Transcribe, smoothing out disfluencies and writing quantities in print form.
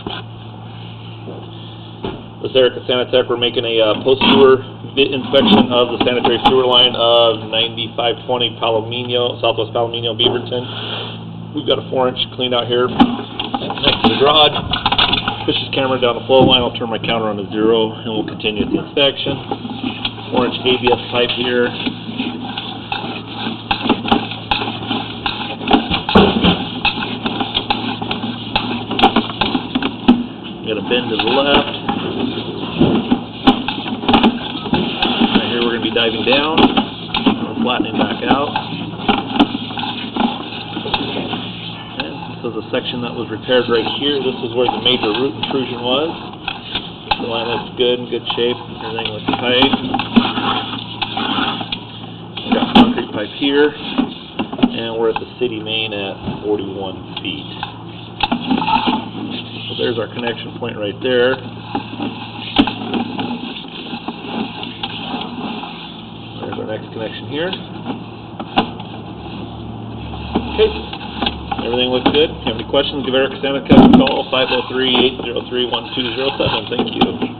This is Eric at Sanitech. We're making a post-sewer inspection of the sanitary sewer line of 9520 Palomino, Southwest Palomino, Beaverton. We've got a 4-inch clean out here next to the garage. Push this camera down the flow line. I'll turn my counter on to 0 and we'll continue the inspection. 4-inch ABS pipe here. Got a bend to the left. Right here we're going to be diving down. We're flattening back out. And this is a section that was repaired right here. This is where the major root intrusion was. The line looks good, in good shape. Everything looks tight. We've got concrete pipe here. And we're at the city main at 41 feet. So there's our connection point right there. There's our next connection here. Okay, everything looks good. If you have any questions, give Eric Sanitech a call, 503-803-1207. Thank you.